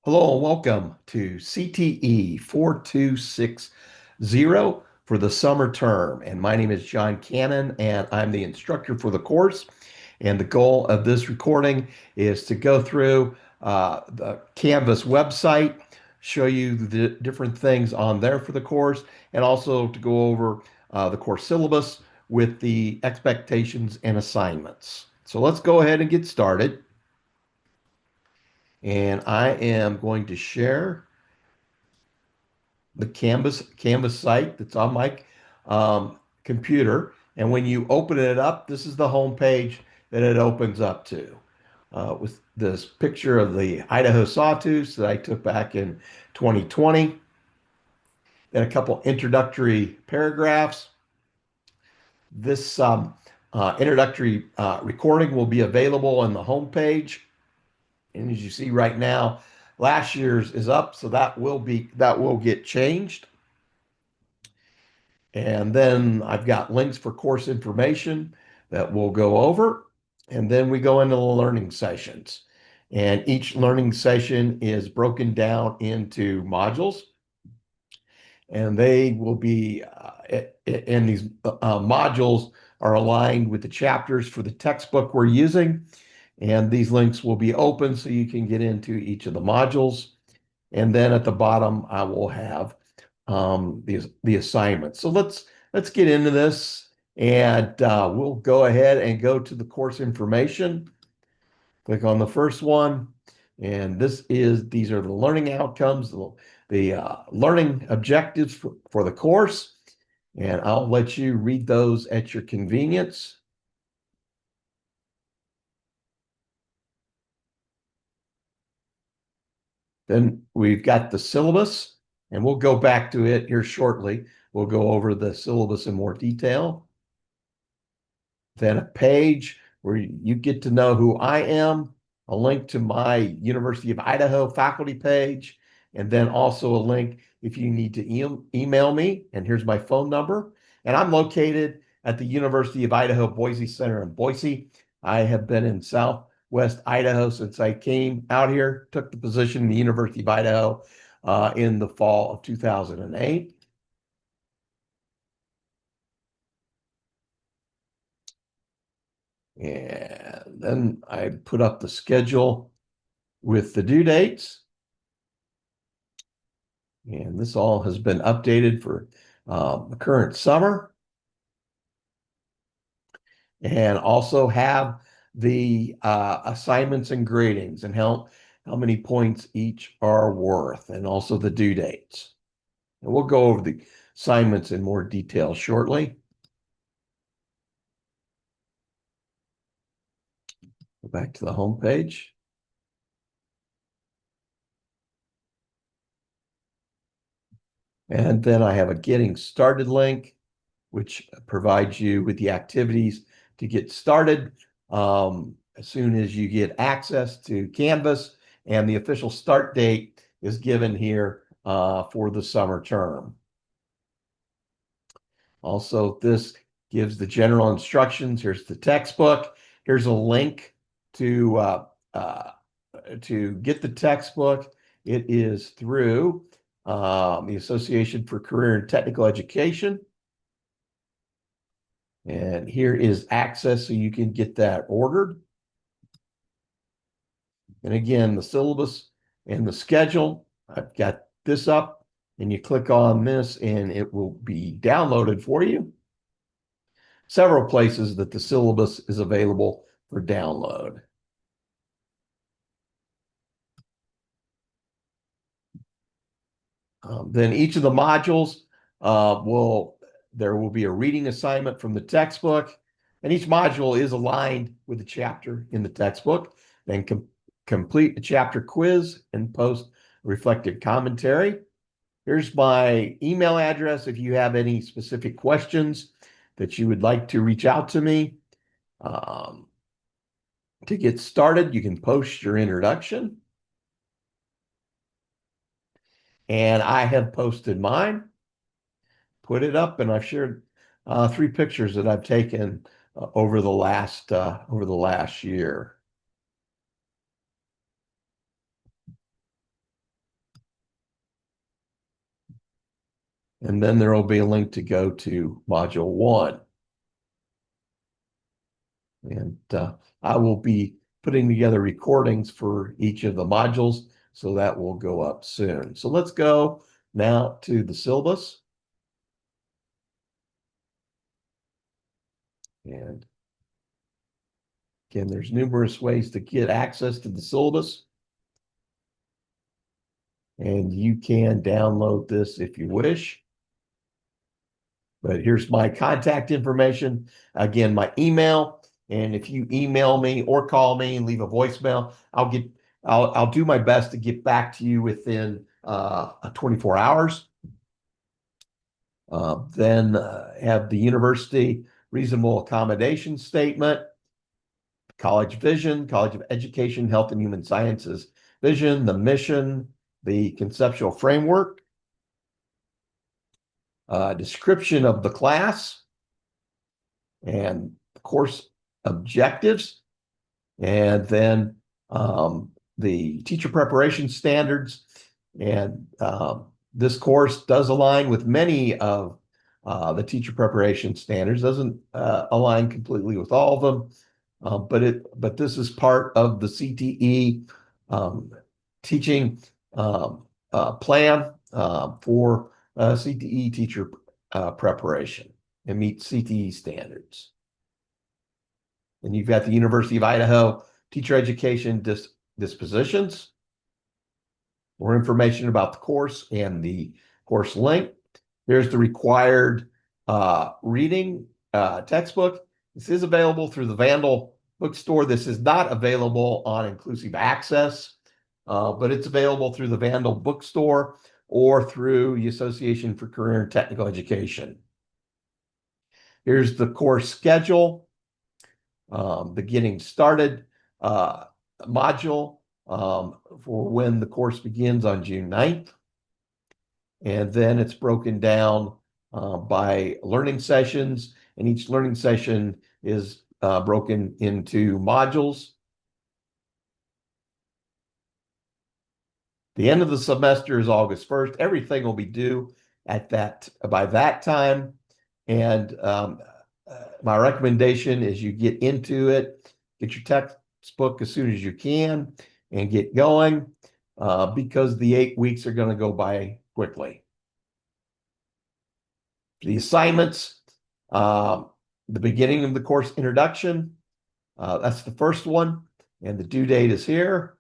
Hello and welcome to CTE 4260 for the summer term. And my name is John Cannon, and I'm the instructor for the course. And the goal of this recording is to go through the Canvas website, show you the different things on there for the course, and also to go over the course syllabus with the expectations and assignments. So let's go ahead and get started. And I am going to share the Canvas site that's on my computer. And when you open it up, this is the home page that it opens up to, with this picture of the Idaho sawtooth that I took back in 2020, then a couple introductory paragraphs. This introductory recording will be available on the home page. And as you see right now, last year's is up, so that will get changed. And then I've got links for course information that we'll go over. And then we go into the learning sessions. And each learning session is broken down into modules. And they will be, and these modules are aligned with the chapters for the textbook we're using. And these links will be open so you can get into each of the modules. And then at the bottom, I will have the assignments. So let's get into this, and we'll go ahead and go to the course information. Click on the first one, and these are the learning outcomes, the learning objectives for the course, and I'll let you read those at your convenience. Then we've got the syllabus, and we'll go back to it here shortly. We'll go over the syllabus in more detail. Then a page where you get to know who I am, a link to my University of Idaho faculty page, and then also a link if you need to email me. And here's my phone number. And I'm located at the University of Idaho Boise Center in Boise. I have been in Southwest Idaho since I came out here, took the position in the University of Idaho in the fall of 2008. And then I put up the schedule with the due dates. And this all has been updated for the current summer. And also have the assignments and gradings and how many points each are worth, and also the due dates. And we'll go over the assignments in more detail shortly. Go back to the home page. And then I have a getting started link, which provides you with the activities to get started as soon as you get access to Canvas. And the official start date is given here for the summer term. Also, this gives the general instructions. Here's the textbook. Here's a link to get the textbook. It is through the Association for Career and Technical Education. And here is access so you can get that ordered. And again, the syllabus and the schedule, I've got this up, and you click on this and it will be downloaded for you. Several places that the syllabus is available for download. Then each of the modules there will be a reading assignment from the textbook, and each module is aligned with the chapter in the textbook. Then complete a chapter quiz and post reflective commentary. Here's my email address if you have any specific questions that you would like to reach out to me. To get started, you can post your introduction. And I have posted mine, put it up, and I've shared 3 pictures that I've taken over the last year. And then there will be a link to go to Module 1. And I will be putting together recordings for each of the modules, so that will go up soon. So let's go now to the syllabus. And again, there's numerous ways to get access to the syllabus. And you can download this if you wish. But here's my contact information. Again, my email. And if you email me or call me and leave a voicemail, I'll do my best to get back to you within 24 hours. Then have the university reasonable accommodation statement, college vision, College of Education, Health and Human Sciences vision, the mission, the conceptual framework, description of the class, and course objectives, and then the teacher preparation standards. And this course does align with many of the teacher preparation standards, doesn't align completely with all of them, but this is part of the CTE teaching plan for CTE teacher preparation and meet CTE standards. And you've got the University of Idaho teacher education dispositions, more information about the course and the course link. There's the required reading textbook. This is available through the Vandal bookstore. This is not available on Inclusive Access, but it's available through the Vandal bookstore or through the Association for Career and Technical Education. Here's the course schedule, the getting started module for when the course begins on June 9th. And then it's broken down by learning sessions, and each learning session is broken into modules. The end of the semester is August 1st. Everything will be due by that time. And my recommendation is you get into it, get your textbook as soon as you can, and get going because the 8 weeks are going to go by quickly. The assignments, the beginning of the course introduction, that's the first one, and the due date is here.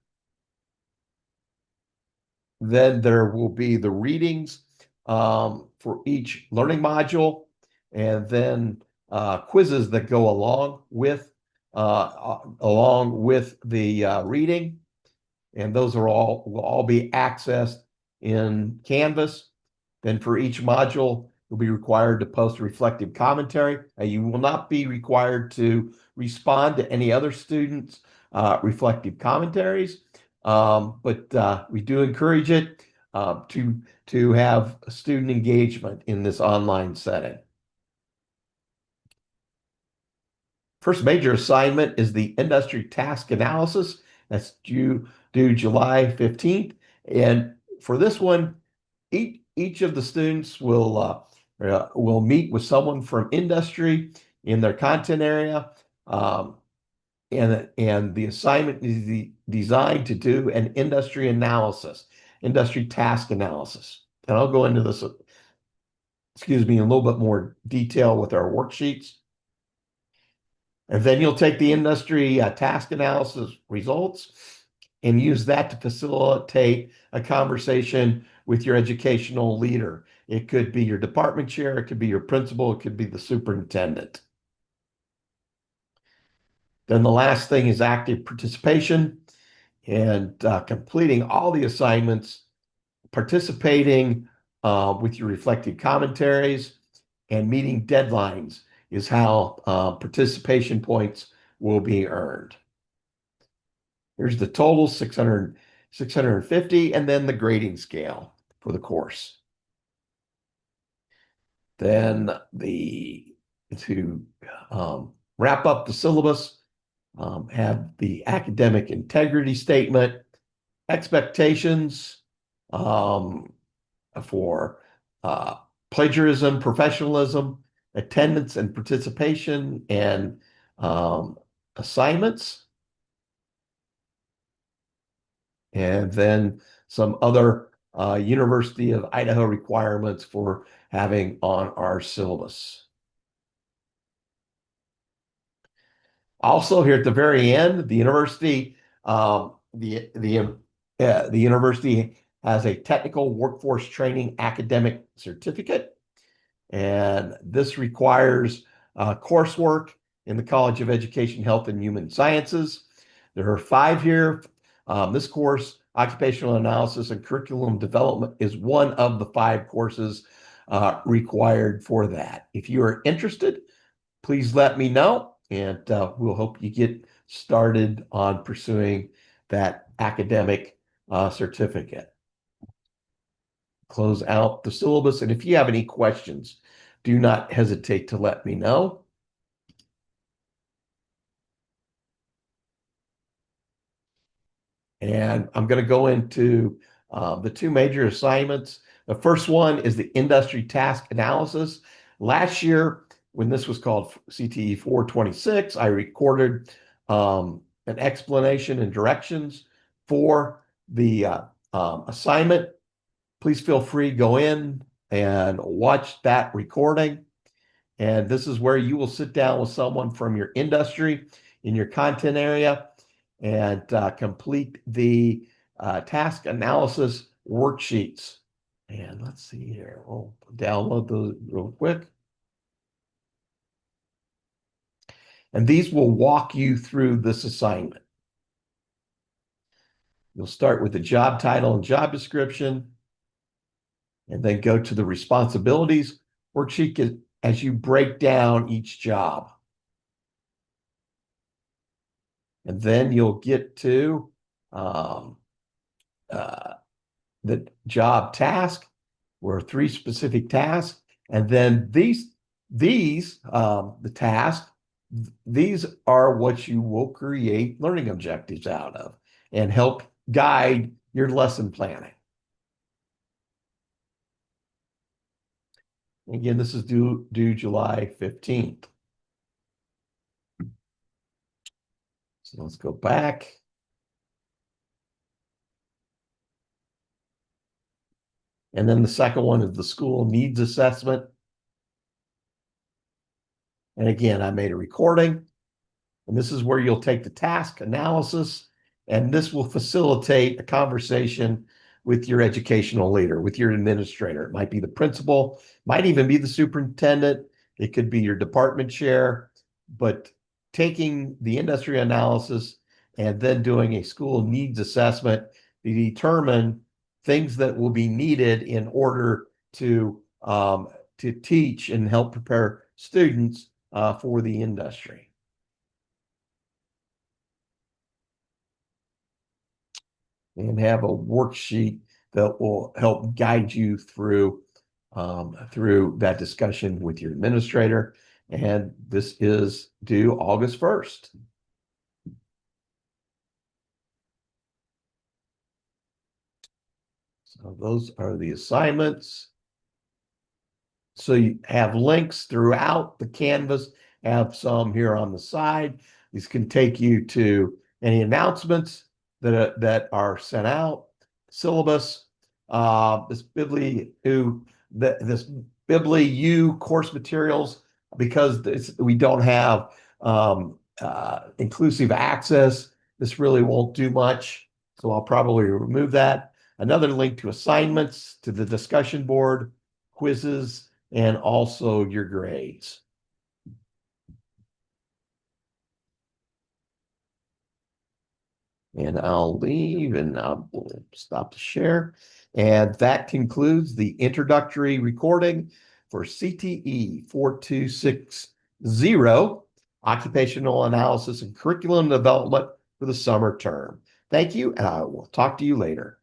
Then there will be the readings for each learning module, and then quizzes that go along with the reading, and those will all be accessed in Canvas. Then for each module, you'll be required to post a reflective commentary. You will not be required to respond to any other students' reflective commentaries, but we do encourage it to have student engagement in this online setting. First major assignment is the industry task analysis. That's due July 15th. And for this one, each of the students will meet with someone from industry in their content area. And the assignment is designed to do an industry analysis, industry task analysis. And I'll go into this, in a little bit more detail with our worksheets. And then you'll take the industry task analysis results and use that to facilitate a conversation with your educational leader. It could be your department chair, it could be your principal, it could be the superintendent. Then the last thing is active participation and completing all the assignments, participating with your reflective commentaries, and meeting deadlines is how participation points will be earned. Here's the total, 650, and then the grading scale for the course. Then to wrap up the syllabus, have the academic integrity statement, expectations for plagiarism, professionalism, attendance and participation, and assignments, and then some other University of Idaho requirements for having on our syllabus. Also, here at the very end, the university has a technical workforce training academic certificate, and this requires coursework in the College of Education, Health, and Human Sciences. There are 5 here. This course, Occupational Analysis and Curriculum Development, is one of the 5 courses required for that. If you are interested, please let me know, and we'll hope you get started on pursuing that academic certificate. Close out the syllabus, and if you have any questions, do not hesitate to let me know. And I'm going to go into the 2 major assignments. The first one is the industry task analysis. Last year, when this was called CTE 426, I recorded an explanation and directions for the assignment. Please feel free to go in and watch that recording. And this is where you will sit down with someone from your industry in your content area and complete the task analysis worksheets. And let's see here. We'll download those real quick. And these will walk you through this assignment. You'll start with the job title and job description, and then go to the responsibilities worksheet as you break down each job. And then you'll get to the job task, where 3 specific tasks, and then the tasks, these are what you will create learning objectives out of and help guide your lesson planning. Again, this is due July 15th. So let's go back. And then the second one is the school needs assessment. And again, I made a recording, and this is where you'll take the task analysis, and this will facilitate a conversation with your educational leader, with your administrator. It might be the principal, might even be the superintendent. It could be your department chair, but taking the industry analysis and then doing a school needs assessment to determine things that will be needed in order to teach and help prepare students for the industry. And have a worksheet that will help guide you through that discussion with your administrator. And this is due August 1st. So those are the assignments. So you have links throughout the Canvas, have some here on the side. These can take you to any announcements that are sent out, syllabus, this BibliU course materials, because we don't have inclusive access. This really won't do much, so I'll probably remove that. Another link to assignments, to the discussion board, quizzes, and also your grades. And I'll leave and I'll stop the share. And that concludes the introductory recording for CTE 4260, Occupational Analysis and Curriculum Development for the summer term. Thank you, and I will talk to you later.